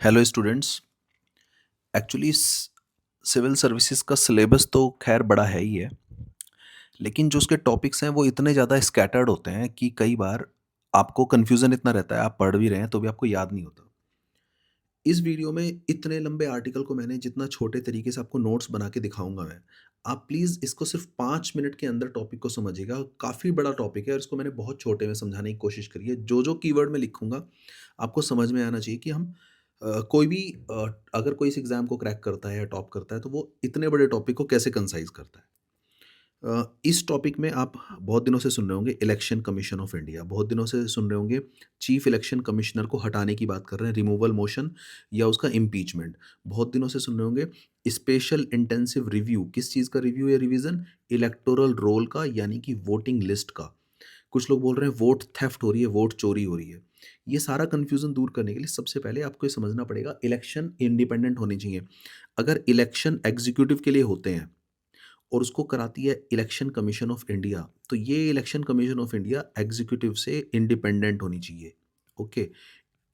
Hello students. Actually civil services का syllabus तो खैर बड़ा है ही है, लेकिन जो उसके टॉपिक्स हैं वो इतने ज़्यादा स्कैटर्ड होते हैं कि कई बार आपको कन्फ्यूज़न इतना रहता है, आप पढ़ भी रहे हैं तो भी आपको याद नहीं होता। इस वीडियो में इतने लंबे आर्टिकल को मैंने जितना छोटे तरीके से आपको नोट्स बना के दिखाऊंगा मैं, आप प्लीज़ इसको सिर्फ 5 मिनट के अंदर टॉपिक को समझिएगा। काफ़ी बड़ा टॉपिक है और इसको मैंने बहुत छोटे में समझाने की कोशिश करी है। जो जो कीवर्ड मैं लिखूंगा आपको समझ में आना चाहिए कि हम कोई भी अगर कोई इस एग्ज़ाम को क्रैक करता है या टॉप करता है तो वो इतने बड़े टॉपिक को कैसे कंसाइज़ करता है। इस टॉपिक में आप बहुत दिनों से सुन रहे होंगे इलेक्शन कमीशन ऑफ इंडिया, बहुत दिनों से सुन रहे होंगे चीफ इलेक्शन कमिश्नर को हटाने की बात कर रहे हैं, रिमूवल मोशन या उसका इम्पीचमेंट। बहुत दिनों से सुन रहे होंगे स्पेशल इंटेंसिव रिव्यू, किस चीज़ का रिव्यू या रिवीजन? इलेक्टोरल रोल का, यानी कि वोटिंग लिस्ट का। कुछ लोग बोल रहे हैं वोट थेफ्ट हो रही है, वोट चोरी हो रही है। ये सारा कन्फ्यूज़न दूर करने के लिए सबसे पहले आपको ये समझना पड़ेगा, इलेक्शन इंडिपेंडेंट होने चाहिए। अगर इलेक्शन एग्जीक्यूटिव के लिए होते हैं और उसको कराती है इलेक्शन कमीशन ऑफ इंडिया, तो ये election commission of India executive से इंडिपेंडेंट होनी चाहिए। ओके,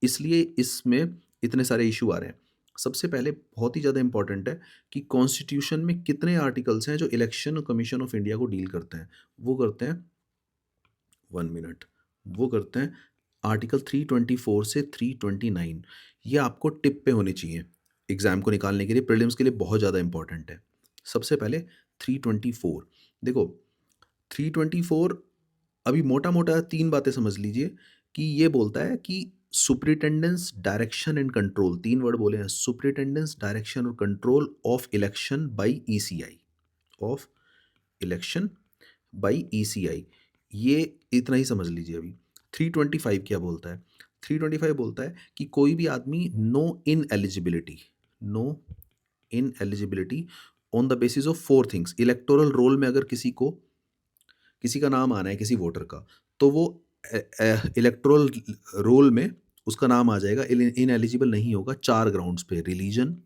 इसलिए इसमें इतने सारे इशू आ रहे हैं। सबसे पहले बहुत ही ज़्यादा इंपॉर्टेंट है कि कॉन्स्टिट्यूशन में कितने आर्टिकल्स हैं जो इलेक्शन कमीशन ऑफ इंडिया को डील करते हैं। वो करते हैं 1 मिनट, वो करते हैं आर्टिकल 324 से 329। ये आपको टिप पे होने चाहिए एग्जाम को निकालने के लिए, प्रीलिम्स के लिए बहुत ज़्यादा इंपॉर्टेंट है। सबसे पहले 324, देखो 324, अभी मोटा मोटा तीन बातें समझ लीजिए कि ये बोलता है कि सुपरिटेंडेंस डायरेक्शन एंड कंट्रोल, तीन वर्ड बोले हैं, सुपरिटेंडेंस डायरेक्शन और control of election by ECI, of election by ECI. ये इतना ही समझ लीजिए अभी। 325 क्या बोलता है? 325 बोलता है कि कोई भी आदमी no in eligibility, no in eligibility on the basis of four things. Electoral roll में अगर किसी का नाम आना है, किसी वोटर का, तो वो इलेक्टोरल रोल में उसका नाम आ जाएगा, इन एलिजिबल नहीं होगा चार ग्राउंड्स पे: religion,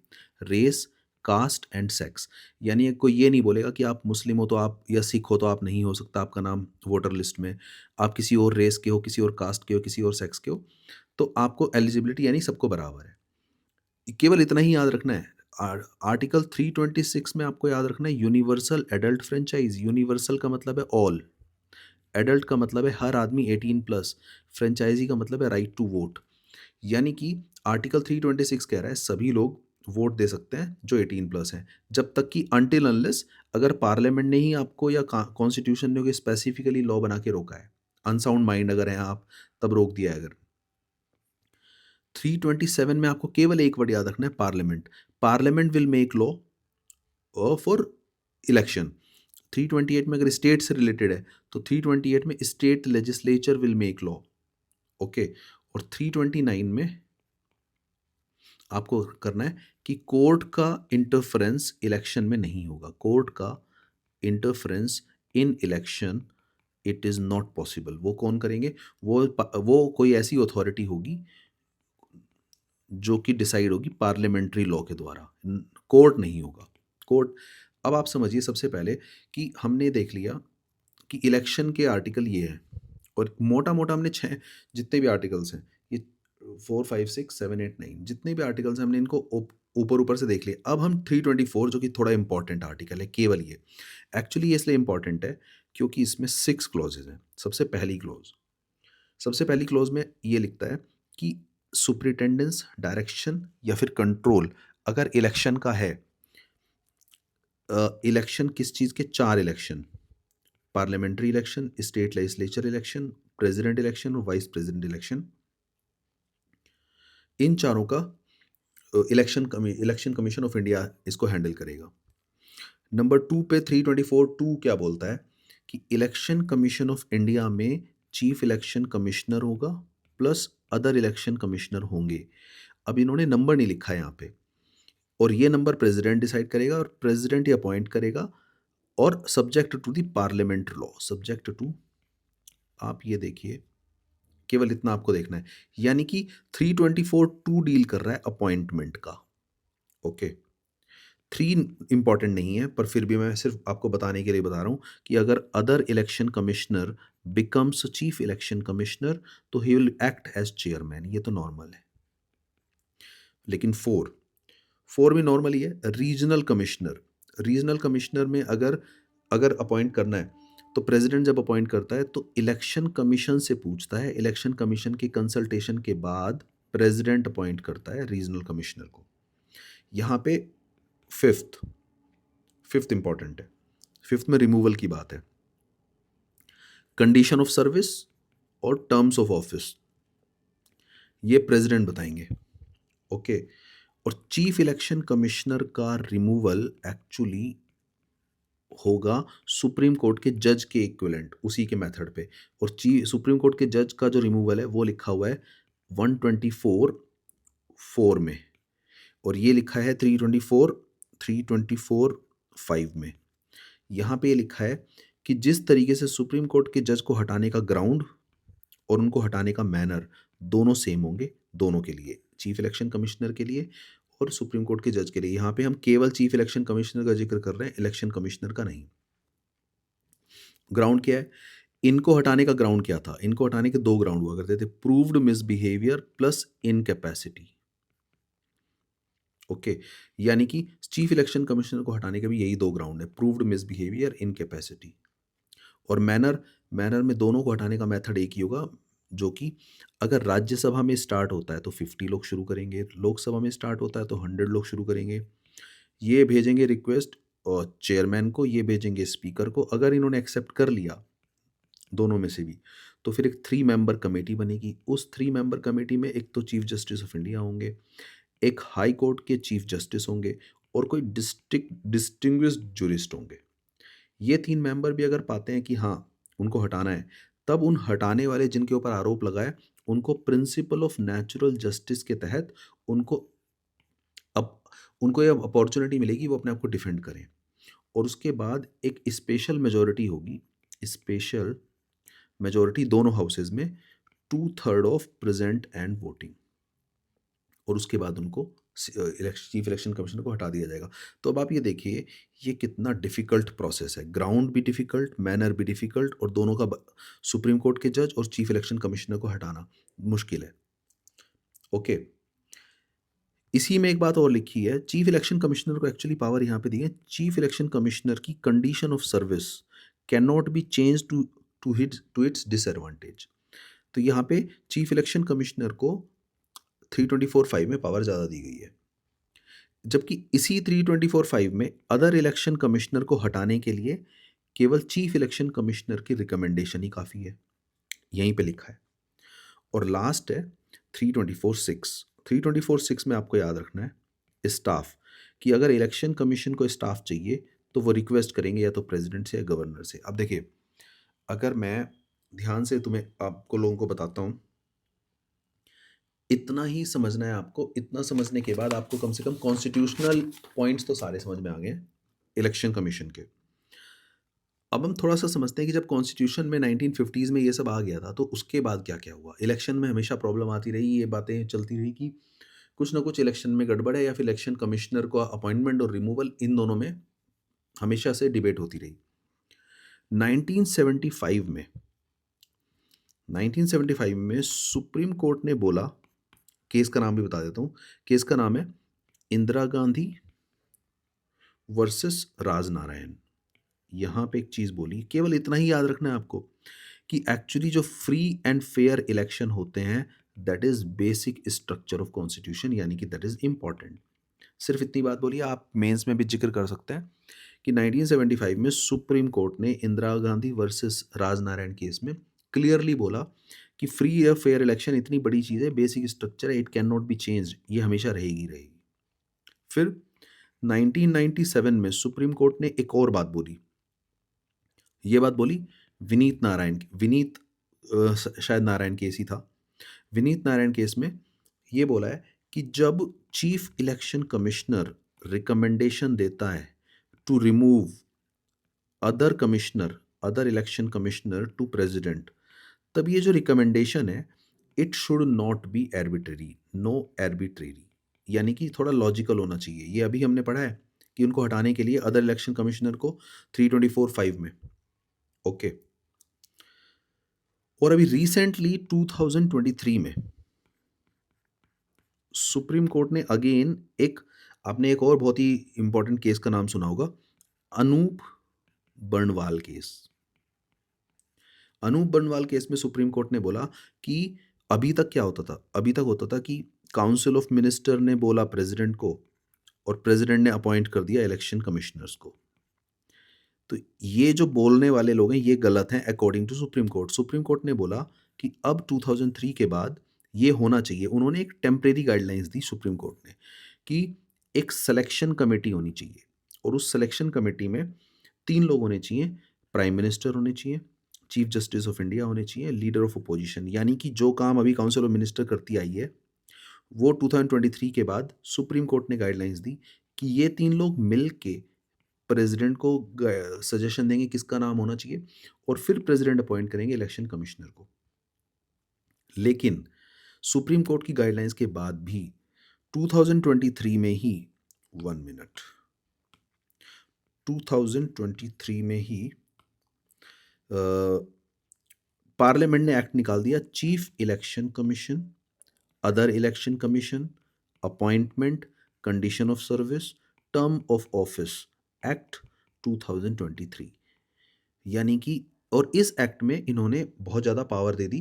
race, caste and sex. यानी कोई ये नहीं बोलेगा कि आप मुस्लिम हो तो आप, या सिख हो तो आप नहीं हो सकता आपका नाम वोटर लिस्ट में, आप किसी और रेस के हो, किसी और कास्ट के हो, किसी और सेक्स के हो, तो आपको एलिजिबिलिटी, यानी सबको बराबर है। केवल इतना ही याद रखना है। आर्टिकल 326 में आपको याद रखना है यूनिवर्सल एडल्ट फ्रेंचाइज। यूनिवर्सल का मतलब है ऑल, एडल्ट का मतलब है हर आदमी 18+, फ्रेंचाइजी का मतलब है राइट टू वोट। यानी कि आर्टिकल 326 कह रहा है सभी लोग वोट दे सकते हैं जो 18+ हैं, जब तक कि अनटिल अनलेस अगर पार्लियामेंट ने ही आपको या कॉन्स्टिट्यूशन ने स्पेसिफिकली लॉ बना के रोका है, अनसाउंड माइंड अगर हैं आप, तब रोक दिया है अगर। 327 में आपको केवल एक वर्ड याद रखना है, parliament. Parliament will make law for election. 328 में अगर स्टेट से रिलेटेड है तो 328 में state legislature will make law. Okay, और 329 में आपको करना है कि कोर्ट का इंटरफेरेंस इलेक्शन में नहीं होगा। कोर्ट का interference in election, it is not possible. वो कौन करेंगे? वो कोई ऐसी अथॉरिटी होगी जो कि डिसाइड होगी पार्लियामेंट्री लॉ के द्वारा, कोर्ट नहीं होगा। कोर्ट, अब आप समझिए सबसे पहले कि हमने देख लिया कि इलेक्शन के आर्टिकल ये हैं, और मोटा मोटा हमने छः, जितने भी आर्टिकल्स हैं ये 4, 5, 6, 7, 8, 9, जितने भी आर्टिकल्स हैं हमने इनको ऊपर ऊपर से देख लिए। अब हम 324, जो कि थोड़ा इंपॉर्टेंट आर्टिकल है, केवल ये एक्चुअली ये इसलिए इंपॉर्टेंट है क्योंकि इसमें 6 क्लॉजेज हैं। सबसे पहली क्लॉज में ये लिखता है कि सुपरिटेंडेंस डायरेक्शन या फिर कंट्रोल अगर इलेक्शन का है, इलेक्शन किस चीज़ के? चार election: parliamentary election, state legislature election, president election और वाइस प्रेसिडेंट इलेक्शन। इन चारों का इलेक्शन कमीशन ऑफ इंडिया इसको हैंडल करेगा। नंबर 2 पे 324(2) क्या बोलता है कि इलेक्शन कमीशन ऑफ इंडिया में चीफ इलेक्शन कमिश्नर होगा प्लस अदर इलेक्शन कमिश्नर होंगे। अब इन्होंने नंबर नहीं लिखा है यहाँ पे, और ये नंबर प्रेसिडेंट डिसाइड करेगा, और प्रेसिडेंट ही अपॉइंट करेगा, और subject to the parliament law, subject to, आप ये देखिए, केवल इतना आपको देखना है। यानी कि 324(2) डील कर रहा है अपॉइंटमेंट का। ओके, 3 इंपॉर्टेंट नहीं है, पर फिर भी मैं सिर्फ आपको बताने के लिए बता रहा हूँ कि अगर other election commissioner becomes chief election commissioner तो he will act as chairman, ये तो नॉर्मल है। लेकिन फोर फोर में नॉर्मली है रीजनल कमिश्नर। रीजनल कमिश्नर में अगर अगर अपॉइंट करना है तो प्रेसिडेंट जब अपॉइंट करता है तो इलेक्शन कमीशन से पूछता है, इलेक्शन कमीशन के कंसल्टेशन के बाद प्रेसिडेंट अपॉइंट करता है रीजनल कमिश्नर को। यहाँ पे फिफ्थ फिफ्थ इंपॉर्टेंट है। फिफ्थ में रिमूवल की बात है। कंडीशन ऑफ सर्विस और टर्म्स ऑफ ऑफिस ये प्रेसिडेंट बताएंगे। ओके। और चीफ इलेक्शन कमिश्नर का रिमूवल एक्चुअली होगा सुप्रीम कोर्ट के जज के इक्विवेलेंट उसी के मेथड पे। और सुप्रीम कोर्ट के जज का जो रिमूवल है वो लिखा हुआ है 124(4) में, और ये लिखा है 324(5) में। यहाँ पे ये लिखा है कि जिस तरीके से सुप्रीम कोर्ट के जज को हटाने का ग्राउंड और उनको हटाने का मैनर दोनों सेम होंगे, दोनों के लिए, चीफ इलेक्शन कमिश्नर के लिए और सुप्रीम कोर्ट के जज के लिए। यहाँ पे हम केवल चीफ इलेक्शन कमिश्नर का जिक्र कर रहे हैं, इलेक्शन कमिश्नर का नहीं। ग्राउंड क्या है? इनको हटाने का ग्राउंड क्या था? इनको हटाने के दो ग्राउंड हुआ करते थे, proved misbehaviour plus incapacity. Okay. यानी कि चीफ इलेक्शन कमिश्नर को हटाने के भी यही दो ग्राउंड है, प्रूव्ड मिसबिहेवियर, इनकैपेसिटी। और मैनर, मैनर में दोनों को हटाने का मेथड एक ही होगा, जो कि अगर राज्यसभा में स्टार्ट होता है तो 50 लोग शुरू करेंगे, लोकसभा में स्टार्ट होता है तो 100 लोग शुरू करेंगे। ये भेजेंगे रिक्वेस्ट और चेयरमैन को, ये भेजेंगे स्पीकर को। अगर इन्होंने एक्सेप्ट कर लिया दोनों में से भी, तो फिर एक 3 मेंबर कमेटी बनेगी। उस 3 मेंबर कमेटी में एक तो चीफ जस्टिस ऑफ इंडिया होंगे, एक हाई कोर्ट के चीफ जस्टिस होंगे और कोई डिस्टिंग्विश्ड जूरिस्ट होंगे। ये 3 मेंबर भी अगर पाते हैं कि हाँ उनको हटाना है, तब उन हटाने वाले जिनके ऊपर आरोप लगा है उनको प्रिंसिपल ऑफ नेचुरल जस्टिस के तहत उनको अब उनको ये अपॉर्चुनिटी मिलेगी वो अपने आप को डिफेंड करें। और उसके बाद एक स्पेशल मेजोरिटी होगी, स्पेशल मेजोरिटी दोनों हाउसेज में, 2/3 ऑफ प्रेजेंट एंड वोटिंग। और उसके बाद उनको चीफ इलेक्शन कमिश्नर को हटा दिया जाएगा। तो अब आप ये देखिए ये कितना डिफिकल्ट प्रोसेस है, ग्राउंड भी डिफिकल्ट, मैनर भी डिफिकल्ट, और दोनों का सुप्रीम कोर्ट के जज और चीफ इलेक्शन कमिश्नर को हटाना मुश्किल है। ओके। इसी में एक बात और लिखी है, चीफ इलेक्शन कमिश्नर को एक्चुअली पावर यहाँ पे दी है, चीफ इलेक्शन कमिश्नर की condition of service can not be change to its disadvantage. तो यहाँ पे चीफ इलेक्शन कमिश्नर को 324(5) में पावर ज़्यादा दी गई है, जबकि इसी 324(5) में अदर इलेक्शन कमिश्नर को हटाने के लिए केवल चीफ इलेक्शन कमिश्नर की रिकमेंडेशन ही काफ़ी है, यहीं पे लिखा है। और लास्ट है 324(6). 324(6) में आपको याद रखना है स्टाफ, कि अगर इलेक्शन कमीशन को स्टाफ चाहिए तो वो रिक्वेस्ट करेंगे या तो प्रेसिडेंट से या गवर्नर से। अब देखिए, अगर मैं ध्यान से तुम्हें आपको लोगों को बताता हूँ, इतना ही समझना है आपको। इतना समझने के बाद आपको कम से कम कॉन्स्टिट्यूशनल पॉइंट्स तो सारे समझ में आ गए इलेक्शन कमीशन के। अब हम थोड़ा सा समझते हैं कि जब कॉन्स्टिट्यूशन में 1950s में ये सब आ गया था तो उसके बाद क्या क्या हुआ। इलेक्शन में हमेशा प्रॉब्लम आती रही, ये बातें चलती रही कि कुछ ना कुछ इलेक्शन में गड़बड़ है, या फिर इलेक्शन कमिश्नर को अपॉइंटमेंट और रिमूवल, इन दोनों में हमेशा से डिबेट होती रही। 1975 में 1975 में सुप्रीम कोर्ट ने बोला, केस का नाम भी बता देता हूँ, केस का नाम है इंदिरा गांधी वर्सेस राजनारायण। यहाँ पे एक चीज़ बोली, केवल इतना ही याद रखना है आपको, कि एक्चुअली जो फ्री एंड फेयर इलेक्शन होते हैं that is basic structure of constitution, यानी कि दैट इज़ इंपॉर्टेंट। सिर्फ इतनी बात बोलिए, आप मेंस में भी जिक्र कर सकते हैं कि 1975 में सुप्रीम कोर्ट ने इंदिरा गांधी वर्सेस राजनारायण केस में क्लियरली बोला कि फ्री या फेयर इलेक्शन इतनी बड़ी चीज़ है, बेसिक स्ट्रक्चर है, it can not be changed, ये हमेशा रहेगी रहेगी। फिर 1997 में सुप्रीम कोर्ट ने एक और बात बोली, ये बात बोली विनीत नारायण, विनीत शायद नारायण केस ही था। विनीत नारायण केस में ये बोला है कि जब चीफ इलेक्शन कमिश्नर रिकमेंडेशन देता है to remove other commissioner, other election commissioner to president, तब ये जो रिकमेंडेशन है it should not be arbitrary, no arbitrary, यानी कि थोड़ा लॉजिकल होना चाहिए। ये अभी हमने पढ़ा है कि उनको हटाने के लिए अदर इलेक्शन कमिश्नर को 324(5) में। ओके। और अभी रिसेंटली 2023 में सुप्रीम कोर्ट ने अगेन एक आपने एक और बहुत ही इंपॉर्टेंट केस का नाम सुना होगा, अनूप बर्णवाल केस। अनूप बर्णवाल केस में सुप्रीम कोर्ट ने बोला कि अभी तक क्या होता था? अभी तक होता था कि काउंसिल ऑफ मिनिस्टर ने बोला प्रेसिडेंट को और प्रेसिडेंट ने अपॉइंट कर दिया इलेक्शन कमिश्नर्स को। तो ये जो बोलने वाले लोग हैं ये गलत हैं according to supreme court. Supreme court ने बोला कि अब 2003 के बाद ये होना चाहिए। उन्होंने एक टेम्परेरी गाइडलाइंस दी सुप्रीम कोर्ट ने कि एक सिलेक्शन कमेटी होनी चाहिए और उस सिलेक्शन कमेटी में 3 लोग होने चाहिए, प्राइम मिनिस्टर होने चाहिए, चीफ जस्टिस ऑफ इंडिया होने चाहिए, लीडर ऑफ अपोजिशन। यानी कि जो काम अभी काउंसिल ऑफ मिनिस्टर करती आई है, वो 2023 के बाद सुप्रीम कोर्ट ने गाइडलाइंस दी कि ये 3 लोग मिल के प्रेसिडेंट को सजेशन देंगे किसका नाम होना चाहिए और फिर प्रेसिडेंट अपॉइंट करेंगे इलेक्शन कमिश्नर को। लेकिन सुप्रीम कोर्ट की गाइडलाइंस के बाद भी 2023 में ही 1 मिनट 2023 में ही पार्लियामेंट ने एक्ट निकाल दिया, chief election commission, other election commission, appointment, condition of service, term of office act 2023। यानी कि और इस एक्ट में इन्होंने बहुत ज़्यादा पावर दे दी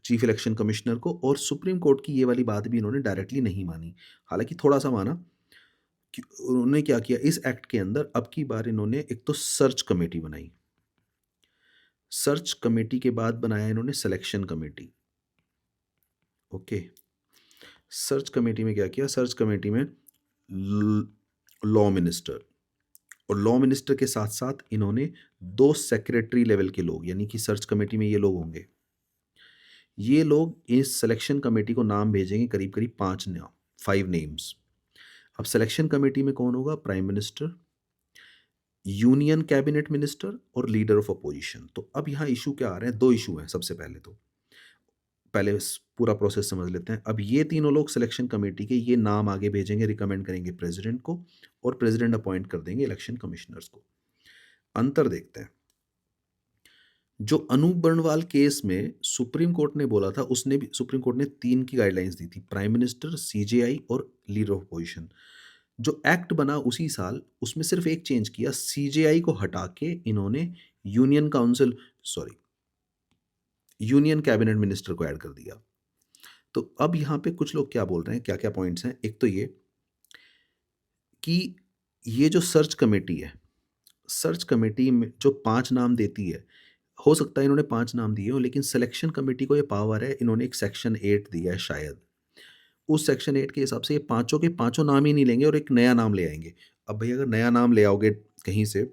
चीफ इलेक्शन कमिश्नर को, और सुप्रीम कोर्ट की ये वाली बात भी इन्होंने डायरेक्टली नहीं मानी, हालांकि थोड़ा सा माना। कि उन्होंने क्या किया इस एक्ट के अंदर, अब की बार इन्होंने एक तो सर्च कमेटी बनाई, सर्च कमेटी के बाद बनाया इन्होंने selection committee. Okay, search committee में क्या किया, सर्च कमेटी में लॉ मिनिस्टर, और लॉ मिनिस्टर के साथ साथ इन्होंने 2 सेक्रेटरी लेवल के लोग, यानी कि सर्च कमेटी में ये लोग होंगे। ये लोग इस सिलेक्शन कमेटी को नाम भेजेंगे, करीब करीब 5 नाम, 5 नेम्स। अब सिलेक्शन कमेटी में कौन होगा? Prime minister, union cabinet minister और लीडर ऑफ अपोजिशन। तो अब यहाँ इशू क्या आ रहे हैं? 2 इशू हैं। सबसे पहले तो पहले पूरा प्रोसेस समझ लेते हैं। अब ये तीनों लोग सिलेक्शन कमेटी के ये नाम आगे भेजेंगे, रिकमेंड करेंगे प्रेसिडेंट को, और प्रेसिडेंट अपॉइंट कर देंगे इलेक्शन कमिश्नर्स को। अंतर देखते हैं। जो अनूप बर्णवाल केस में सुप्रीम कोर्ट ने बोला था, उसने भी सुप्रीम कोर्ट ने 3 की गाइडलाइंस दी थी, प्राइम मिनिस्टर, सीजेआई और लीडर ऑफ अपोजिशन। जो एक्ट बना उसी साल, उसमें सिर्फ एक चेंज किया, सीजेआई को हटा के इन्होंने union council sorry union cabinet minister को ऐड कर दिया। तो अब यहाँ पे कुछ लोग क्या बोल रहे हैं, क्या क्या पॉइंट्स हैं। एक तो ये कि ये जो सर्च कमेटी है, सर्च कमेटी में जो 5 नाम देती है, हो सकता है इन्होंने 5 नाम दिए हों, लेकिन सिलेक्शन कमेटी को ये पावर है, इन्होंने एक सेक्शन 8 दिया है शायद। उस सेक्शन 8 के हिसाब से ये पाँचों के पाँचों नाम ही नहीं लेंगे और एक नया नाम ले आएँगे। अब भई अगर नया नाम ले आओगे कहीं से,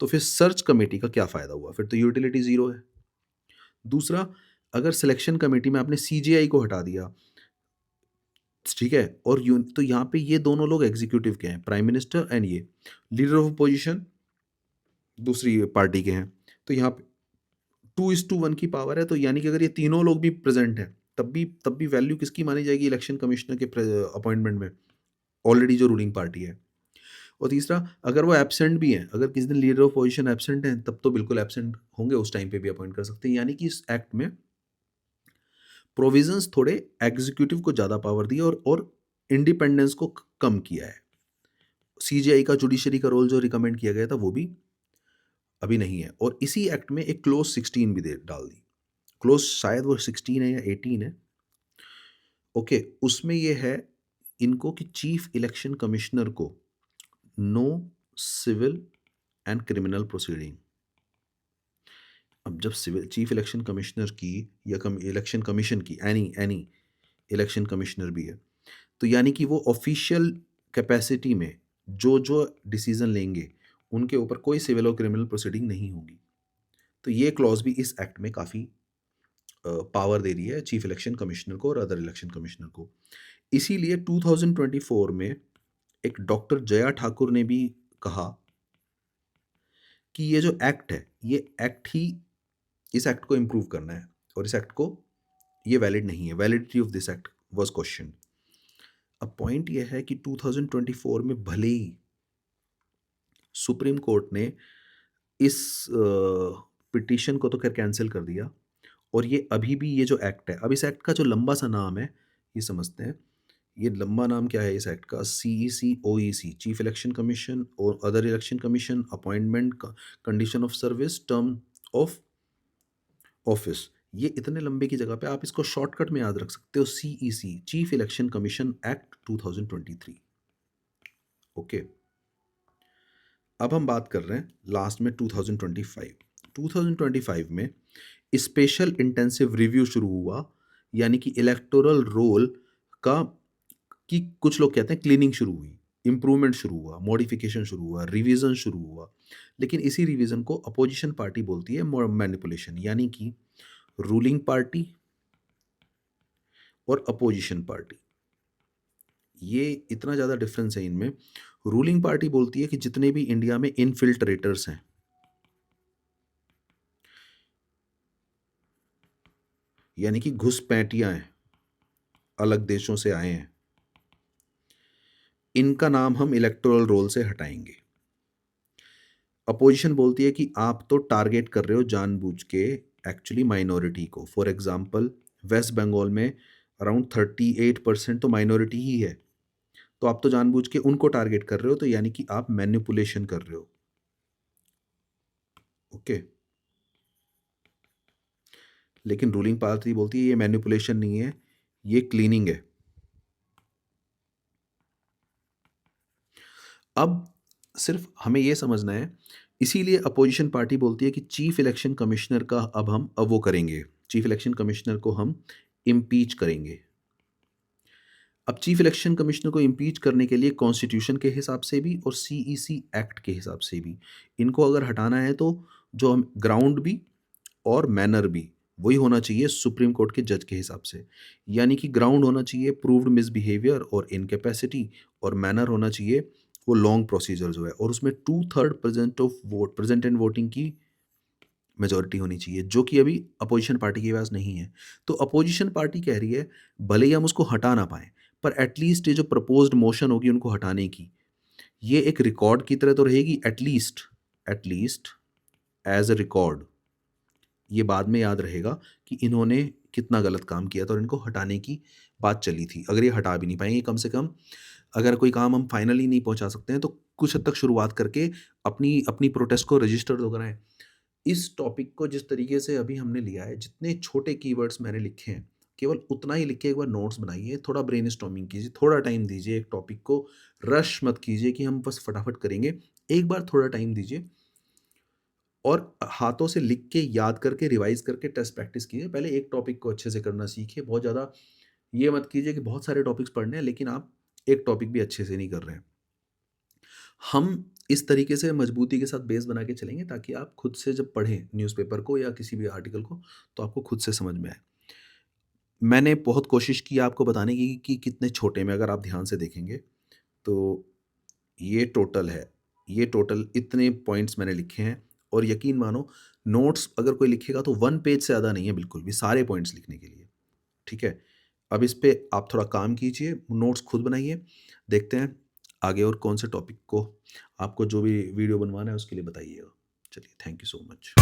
तो फिर सर्च कमेटी का क्या फ़ायदा हुआ? फिर तो यूटिलिटी ज़ीरो है। दूसरा, अगर सिलेक्शन कमेटी में आपने सीजेआई को हटा दिया, ठीक है? और यून तो यहाँ पे ये दोनों लोग एग्ज़ीक्यूटिव के हैं, प्राइम मिनिस्टर एंड ये। लीडर ऑफ अपोज़िशन दूसरी पार्टी के हैं। तो यहाँ पे 2:1 की पावर है, तो यानी कि अगर ये तीनों लोग भी प्रेज़ेंट हैं, तब भी वैल्यू किसकी मानी जाएगी इलेक्शन कमिश्नर के अपॉइंटमेंट में? ऑलरेडी जो रूलिंग पार्टी है। और तीसरा, अगर वो एब्सेंट भी हैं, अगर किसी दिन लीडर ऑफ अपोज़िशन एब्सेंट हैं, तब तो बिल्कुल एब्सेंट होंगे, उस टाइम पे भी अपॉइंट कर सकते हैं। यानी कि इस एक्ट में प्रोविजंस थोड़े एग्जीक्यूटिव को ज़्यादा पावर दी और इंडिपेंडेंस को कम किया है। सीजेआई का जुडिशरी का रोल जो रिकमेंड किया गया था, वो भी अभी नहीं है। और इसी एक्ट में एक क्लोज 16 भी दे डाल दी। क्लोज शायद वो 16 है या 18 है। ओके, उसमें ये है इनको कि चीफ इलेक्शन कमिश्नर को no civil and criminal proceeding. अब जब सिविल चीफ इलेक्शन कमिश्नर की या इलेक्शन कमीशन की, एनी एनी इलेक्शन कमिश्नर भी है, तो यानी कि वो ऑफिशियल कैपेसिटी में जो जो डिसीजन लेंगे, उनके ऊपर कोई सिविल और क्रिमिनल प्रोसीडिंग नहीं होगी। तो ये क्लॉज भी इस एक्ट में काफ़ी पावर दे रही है चीफ इलेक्शन कमिश्नर को और अदर इलेक्शन कमिश्नर को। इसीलिए 2024 में एक डॉक्टर जया ठाकुर ने भी कहा कि ये जो एक्ट है, ये एक्ट ही इस एक्ट को इम्प्रूव करना है और इस एक्ट को ये वैलिड नहीं है। Validity of this act was question. अब पॉइंट ये है कि 2024 में भले ही सुप्रीम कोर्ट ने इस पिटीशन को तो खैर कैंसिल कर दिया, और ये अभी भी ये जो एक्ट है, अब इस एक्ट का जो लंबा सा नाम है ये समझते हैं। ये लंबा नाम क्या है इस एक्ट का? सीईसी ओईसी, चीफ इलेक्शन कमीशन और other election commission, appointment, condition of service, term of office. ये इतने लंबे की जगह पे आप इसको शॉर्टकट में याद रख सकते हो, CEC, chief election commission act 2023। Okay, अब हम बात कर रहे हैं लास्ट में 2025। 2025 में स्पेशल इंटेंसिव रिव्यू शुरू हुआ, यानी कि इलेक्टोरल रोल का, कि कुछ लोग कहते हैं क्लीनिंग शुरू हुई, इम्प्रूवमेंट शुरू हुआ, मॉडिफिकेशन शुरू हुआ, रिवीजन शुरू हुआ। लेकिन इसी रिवीजन को अपोजिशन पार्टी बोलती है मैनिपुलेशन, यानी कि रूलिंग पार्टी और अपोजिशन पार्टी, ये इतना ज़्यादा डिफरेंस है इनमें। रूलिंग पार्टी बोलती है कि जितने भी इंडिया में इनफिल्ट्रेटर्स हैं, यानी कि घुसपैठियां हैं, अलग देशों से आए हैं, इनका नाम हम इलेक्टोरल रोल से हटाएंगे। अपोजिशन बोलती है कि आप तो टारगेट कर रहे हो जानबूझ के एक्चुअली माइनॉरिटी को। फॉर एग्जांपल, वेस्ट बंगाल में अराउंड 38% तो माइनॉरिटी ही है, तो आप तो जानबूझ के उनको टारगेट कर रहे हो, तो यानी कि आप मैनिपुलेशन कर रहे हो। ओके, लेकिन रूलिंग पार्टी बोलती है ये मैनिपुलेशन नहीं है, ये क्लीनिंग है। अब सिर्फ हमें ये समझना है, इसीलिए अपोजिशन पार्टी बोलती है कि चीफ इलेक्शन कमिश्नर का अब वो करेंगे, चीफ इलेक्शन कमिश्नर को हम इम्पीच करेंगे। अब चीफ इलेक्शन कमिश्नर को इम्पीच करने के लिए कॉन्स्टिट्यूशन के हिसाब से भी और सीईसी एक्ट के हिसाब से भी इनको अगर हटाना है, तो जो हम ग्राउंड भी और मैनर भी वही होना चाहिए सुप्रीम कोर्ट के जज के हिसाब से। यानी कि ग्राउंड होना चाहिए प्रूव्ड मिसबिहेवियर और इनकैपेसिटी, और मैनर होना चाहिए वो लॉन्ग प्रोसीजर जो है, और उसमें 2/3 प्रेजेंट एंड वोटिंग की मेजोरिटी होनी चाहिए, जो कि अभी अपोजिशन पार्टी के पास नहीं है। तो अपोजिशन पार्टी कह रही है भले ही हम उसको हटा ना पाए, पर एटलीस्ट ये जो प्रपोज्ड मोशन होगी उनको हटाने की, ये एक रिकॉर्ड की तरह तो रहेगी, at least at least as a record. ये बाद में याद रहेगा कि इन्होंने कितना गलत काम किया था और इनको हटाने की बात चली थी। अगर ये हटा भी नहीं पाएंगे, कम से कम अगर कोई काम हम फाइनली नहीं पहुंचा सकते हैं, तो कुछ हद तक शुरुआत करके अपनी अपनी प्रोटेस्ट को रजिस्टर तो कराएं। इस टॉपिक को जिस तरीके से अभी हमने लिया है, जितने छोटे कीवर्ड्स मैंने लिखे हैं, केवल उतना ही लिख के एक बार नोट्स बनाइए, थोड़ा ब्रेनस्टॉर्मिंग कीजिए, थोड़ा टाइम दीजिए, एक टॉपिक को रश मत कीजिए कि हम बस फटाफट करेंगे। एक बार थोड़ा टाइम दीजिए और हाथों से लिख के याद करके रिवाइज करके टेस्ट प्रैक्टिस कीजिए। पहले एक टॉपिक को अच्छे से करना सीखिए। बहुत ज़्यादा ये मत कीजिए कि बहुत सारे टॉपिक्स पढ़ने हैं लेकिन आप एक टॉपिक भी अच्छे से नहीं कर रहे हैं। हम इस तरीके से मजबूती के साथ बेस बना के चलेंगे ताकि आप खुद से जब पढ़ें न्यूज़पेपर को या किसी भी आर्टिकल को, तो आपको खुद से समझ में आए। मैंने बहुत कोशिश की आपको बताने की कि कितने छोटे में, अगर आप ध्यान से देखेंगे तो ये टोटल है, ये टोटल इतने पॉइंट्स मैंने लिखे हैं, और यकीन मानो नोट्स अगर कोई लिखेगा तो 1 पेज से ज़्यादा नहीं है बिल्कुल भी, सारे पॉइंट्स लिखने के लिए। ठीक है? अब इस पे आप थोड़ा काम कीजिए, नोट्स खुद बनाइए। देखते हैं आगे और कौन से टॉपिक को आपको जो भी वीडियो बनवाना है उसके लिए बताइएगा। चलिए, थैंक यू सो मच।